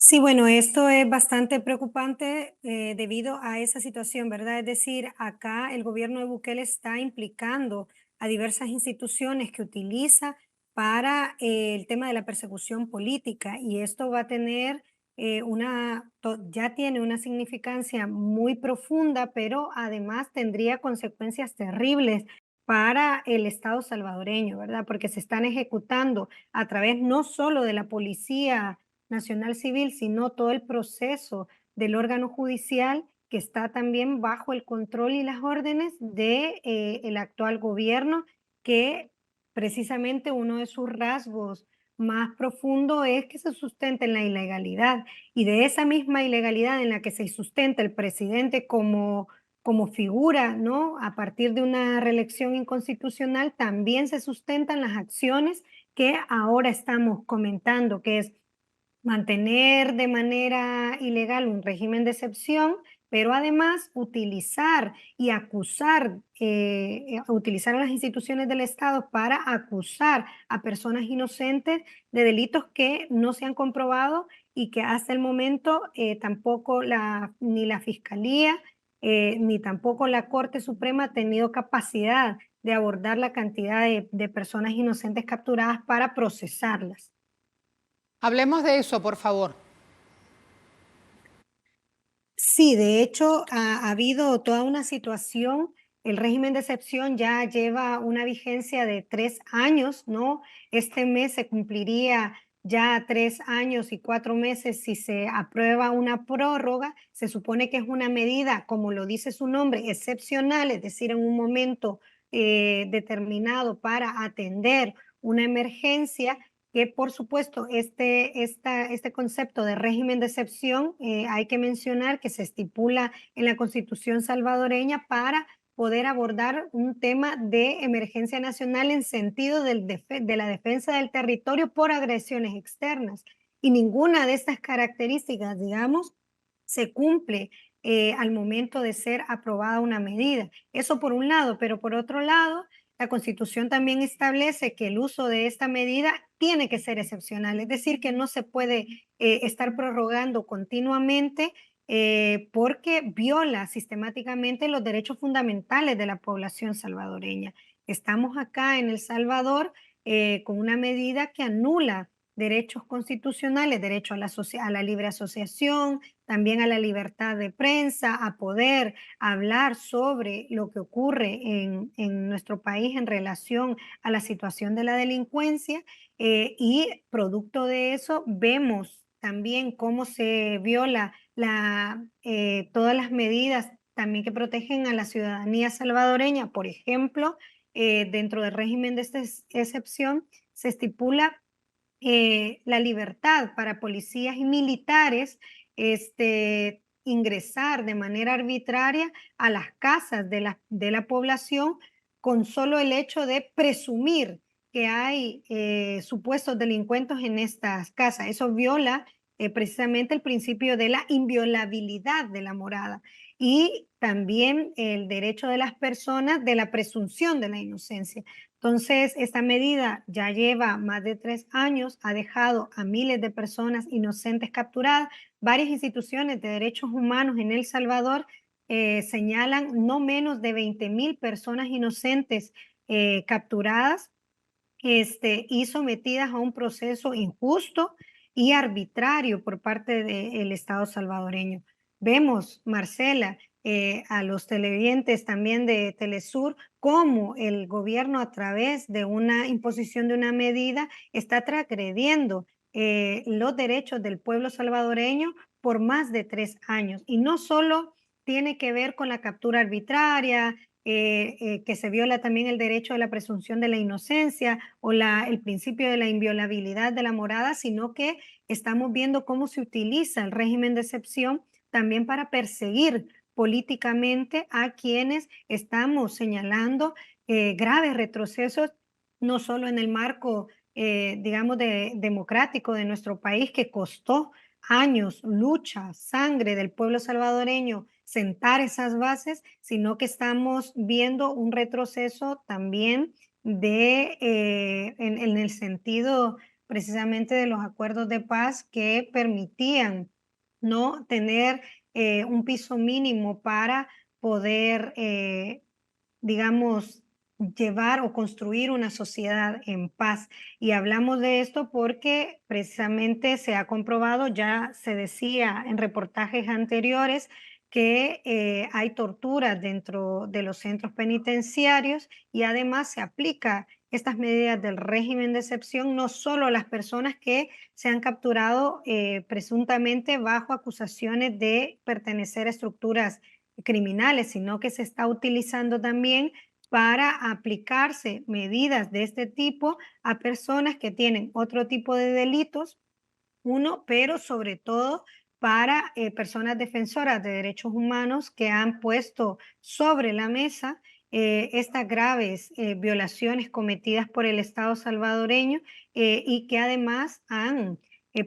Sí, bueno, esto es bastante preocupante debido a esa situación, ¿verdad? Es decir, acá el gobierno de Bukele está implicando a diversas instituciones que utiliza para el tema de la persecución política y esto va a tener ya tiene una significancia muy profunda, pero además tendría consecuencias terribles para el Estado salvadoreño, ¿verdad? Porque se están ejecutando a través no solo de la Policía Nacional Civil, sino todo el proceso del órgano judicial que está también bajo el control y las órdenes de el actual gobierno, que precisamente uno de sus rasgos más profundo es que se sustenta en la ilegalidad y de esa misma ilegalidad en la que se sustenta el presidente como figura, ¿no? A partir de una reelección inconstitucional, también se sustentan las acciones que ahora estamos comentando, que es mantener de manera ilegal un régimen de excepción, pero además utilizar y acusar, utilizar a las instituciones del Estado para acusar a personas inocentes de delitos que no se han comprobado y que hasta el momento tampoco ni la Fiscalía ni tampoco la Corte Suprema ha tenido capacidad de abordar la cantidad de personas inocentes capturadas para procesarlas. Hablemos de eso, por favor. Sí, de hecho, ha habido toda una situación. El régimen de excepción ya lleva una vigencia de 3 años, ¿no? Este mes se cumpliría ya 3 años y 4 meses si se aprueba una prórroga. Se supone que es una medida, como lo dice su nombre, excepcional, es decir, en un momento determinado para atender una emergencia que por supuesto este concepto de régimen de excepción hay que mencionar que se estipula en la Constitución salvadoreña para poder abordar un tema de emergencia nacional en sentido de la defensa del territorio por agresiones externas. Y ninguna de estas características, digamos, se cumple al momento de ser aprobada una medida. Eso por un lado, pero por otro lado, la Constitución también establece que el uso de esta medida tiene que ser excepcional, es decir, que no se puede estar prorrogando continuamente porque viola sistemáticamente los derechos fundamentales de la población salvadoreña. Estamos acá en El Salvador con una medida que anula derechos constitucionales, derecho a la libre asociación, también a la libertad de prensa, a poder hablar sobre lo que ocurre en nuestro país en relación a la situación de la delincuencia y producto de eso vemos también cómo se viola todas las medidas también que protegen a la ciudadanía salvadoreña. Por ejemplo, dentro del régimen de esta excepción se estipula la libertad para policías y militares ingresar de manera arbitraria a las casas de la población con solo el hecho de presumir que hay supuestos delincuentes en estas casas. Eso viola precisamente el principio de la inviolabilidad de la morada y también el derecho de las personas de la presunción de la inocencia. Entonces, esta medida ya lleva más de 3 años, ha dejado a miles de personas inocentes capturadas. Varias instituciones de derechos humanos en El Salvador señalan no menos de 20,000 personas inocentes capturadas y sometidas a un proceso injusto y arbitrario por parte del Estado salvadoreño. Vemos, Marcela, a los televidentes también de Telesur, cómo el gobierno a través de una imposición de una medida está transgrediendo los derechos del pueblo salvadoreño por más de 3 años. Y no solo tiene que ver con la captura arbitraria, que se viola también el derecho de la presunción de la inocencia o el principio de la inviolabilidad de la morada, sino que estamos viendo cómo se utiliza el régimen de excepción también para perseguir políticamente a quienes estamos señalando graves retrocesos, no solo en el marco, digamos, democrático de nuestro país, que costó años, lucha, sangre del pueblo salvadoreño sentar esas bases, sino que estamos viendo un retroceso también en el sentido precisamente de los acuerdos de paz que permitían no tener un piso mínimo para poder, digamos, llevar o construir una sociedad en paz. Y hablamos de esto porque precisamente se ha comprobado, ya se decía en reportajes anteriores, que hay torturas dentro de los centros penitenciarios y además se aplica estas medidas del régimen de excepción no solo a las personas que se han capturado presuntamente bajo acusaciones de pertenecer a estructuras criminales, sino que se está utilizando también para aplicarse medidas de este tipo a personas que tienen otro tipo de delitos, uno, pero sobre todo para personas defensoras de derechos humanos que han puesto sobre la mesa estas graves violaciones cometidas por el Estado salvadoreño y que además han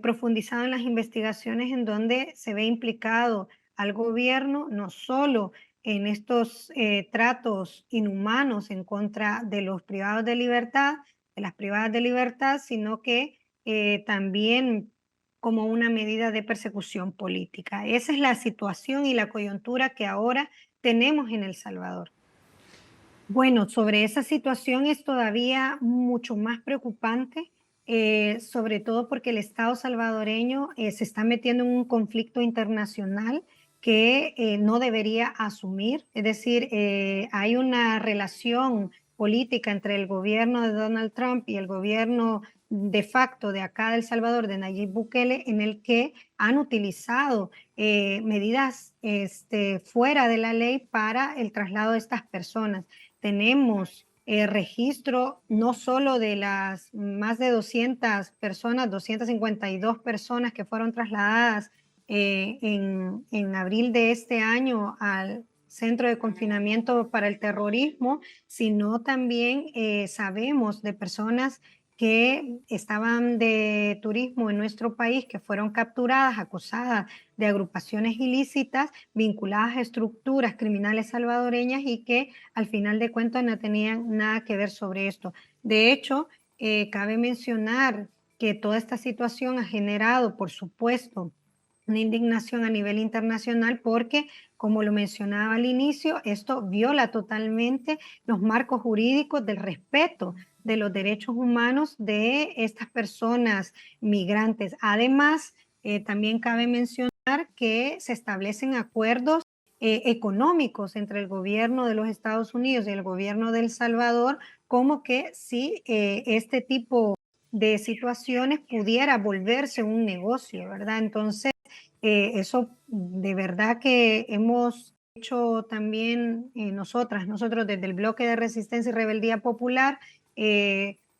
profundizado en las investigaciones en donde se ve implicado al gobierno no solo en estos tratos inhumanos en contra de los privados de libertad, de las privadas de libertad, sino que también como una medida de persecución política. Esa es la situación y la coyuntura que ahora tenemos en El Salvador. Bueno, sobre esa situación es todavía mucho más preocupante, sobre todo porque el Estado salvadoreño se está metiendo en un conflicto internacional que no debería asumir. Es decir, hay una relación política entre el gobierno de Donald Trump y el gobierno de facto de acá de El Salvador, de Nayib Bukele, en el que han utilizado medidas fuera de la ley para el traslado de estas personas. Tenemos registro no solo de las más de 200 personas, 252 personas que fueron trasladadas en abril de este año al Centro de Confinamiento para el Terrorismo, sino también sabemos de personas que estaban de turismo en nuestro país, que fueron capturadas, acusadas de agrupaciones ilícitas vinculadas a estructuras criminales salvadoreñas y que al final de cuentas no tenían nada que ver sobre esto. De hecho, cabe mencionar que toda esta situación ha generado, por supuesto, una indignación a nivel internacional porque, como lo mencionaba al inicio, esto viola totalmente los marcos jurídicos del respeto de los derechos humanos de estas personas migrantes. Además, también cabe mencionar que se establecen acuerdos económicos entre el gobierno de los Estados Unidos y el gobierno de El Salvador, como que si este tipo de situaciones pudiera volverse un negocio, ¿verdad? Entonces, eso de verdad que hemos hecho también nosotros desde el Bloque de Resistencia y Rebeldía Popular,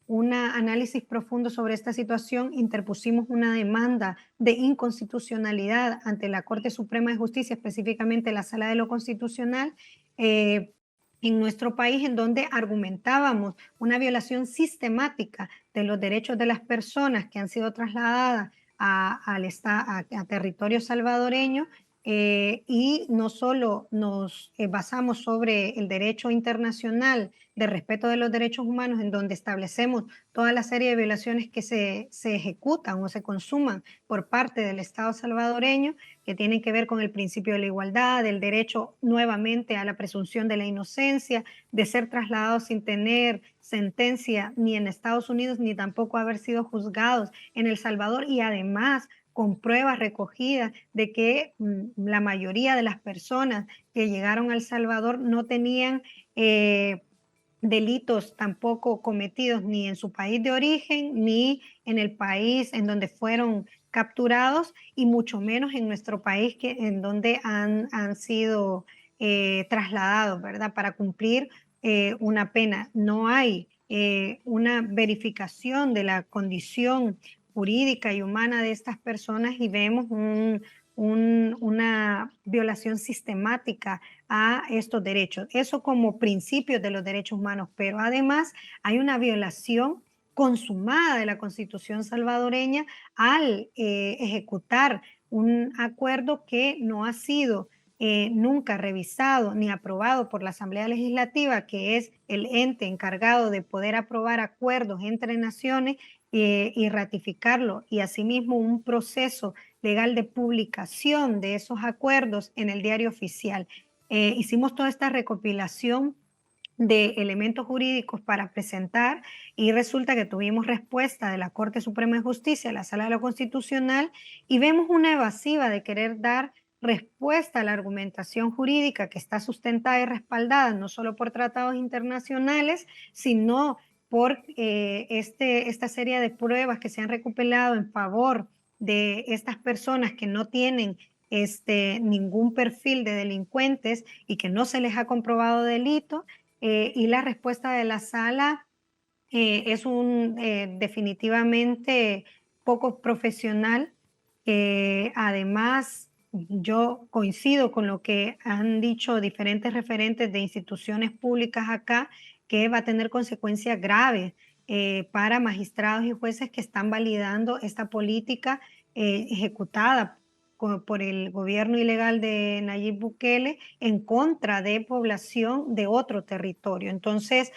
un análisis profundo sobre esta situación, interpusimos una demanda de inconstitucionalidad ante la Corte Suprema de Justicia, específicamente la Sala de lo Constitucional, en nuestro país, en donde argumentábamos una violación sistemática de los derechos de las personas que han sido trasladadas a territorio salvadoreño y no solo nos basamos sobre el derecho internacional de respeto de los derechos humanos, en donde establecemos toda la serie de violaciones que se ejecutan o se consuman por parte del Estado salvadoreño, que tienen que ver con el principio de la igualdad, del derecho nuevamente a la presunción de la inocencia, de ser trasladados sin tener sentencia ni en Estados Unidos, ni tampoco haber sido juzgados en El Salvador, y además con pruebas recogidas de que la mayoría de las personas que llegaron a El Salvador no tenían delitos tampoco cometidos ni en su país de origen, ni en el país en donde fueron capturados, y mucho menos en nuestro país, en donde han sido trasladados, ¿verdad? Para cumplir una pena. No hay una verificación de la condición jurídica y humana de estas personas y vemos una violación sistemática a estos derechos. Eso como principios de los derechos humanos, pero además hay una violación consumada de la Constitución salvadoreña al ejecutar un acuerdo que no ha sido nunca revisado ni aprobado por la Asamblea Legislativa, que es el ente encargado de poder aprobar acuerdos entre naciones, y ratificarlo, y asimismo un proceso legal de publicación de esos acuerdos en el diario oficial. Hicimos toda esta recopilación de elementos jurídicos para presentar y resulta que tuvimos respuesta de la Corte Suprema de Justicia, de la Sala de lo Constitucional, y vemos una evasiva de querer dar respuesta a la argumentación jurídica que está sustentada y respaldada no solo por tratados internacionales, sino por esta serie de pruebas que se han recopilado en favor de estas personas que no tienen ningún perfil de delincuentes y que no se les ha comprobado delito. Y la respuesta de la sala es definitivamente poco profesional. Además, yo coincido con lo que han dicho diferentes referentes de instituciones públicas acá, que va a tener consecuencias graves para magistrados y jueces que están validando esta política ejecutada por el gobierno ilegal de Nayib Bukele en contra de población de otro territorio. Entonces,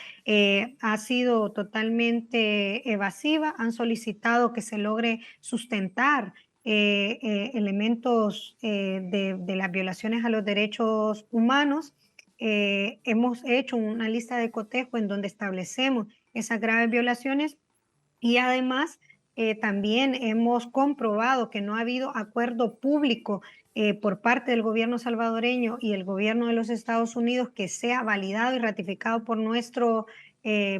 ha sido totalmente evasiva, han solicitado que se logre sustentar elementos de las violaciones a los derechos humanos. Hemos hecho una lista de cotejo en donde establecemos esas graves violaciones y además también hemos comprobado que no ha habido acuerdo público por parte del gobierno salvadoreño y el gobierno de los Estados Unidos que sea validado y ratificado por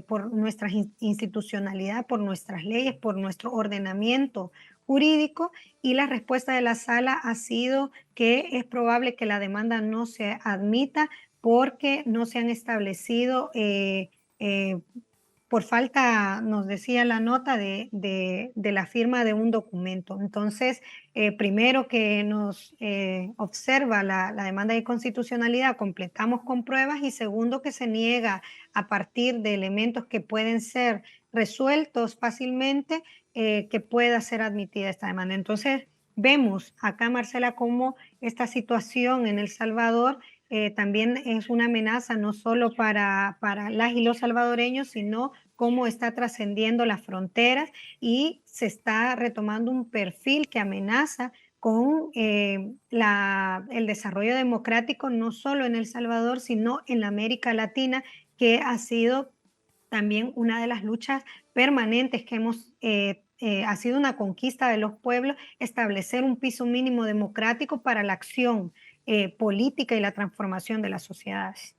por nuestra institucionalidad, por nuestras leyes, por nuestro ordenamiento jurídico. Y la respuesta de la sala ha sido que es probable que la demanda no se admita porque no se han establecido eh, por falta, nos decía la nota, de la firma de un documento. Entonces, primero que nos observa la demanda de constitucionalidad, completamos con pruebas, y segundo que se niega a partir de elementos que pueden ser resueltos fácilmente, que pueda ser admitida esta demanda. Entonces, vemos acá, Marcela, cómo esta situación en El Salvador también es una amenaza no solo para las y los salvadoreños, sino cómo está trascendiendo las fronteras y se está retomando un perfil que amenaza con el desarrollo democrático no solo en El Salvador, sino en la América Latina, que ha sido también una de las luchas permanentes que ha sido una conquista de los pueblos, establecer un piso mínimo democrático para la acción política y la transformación de las sociedades.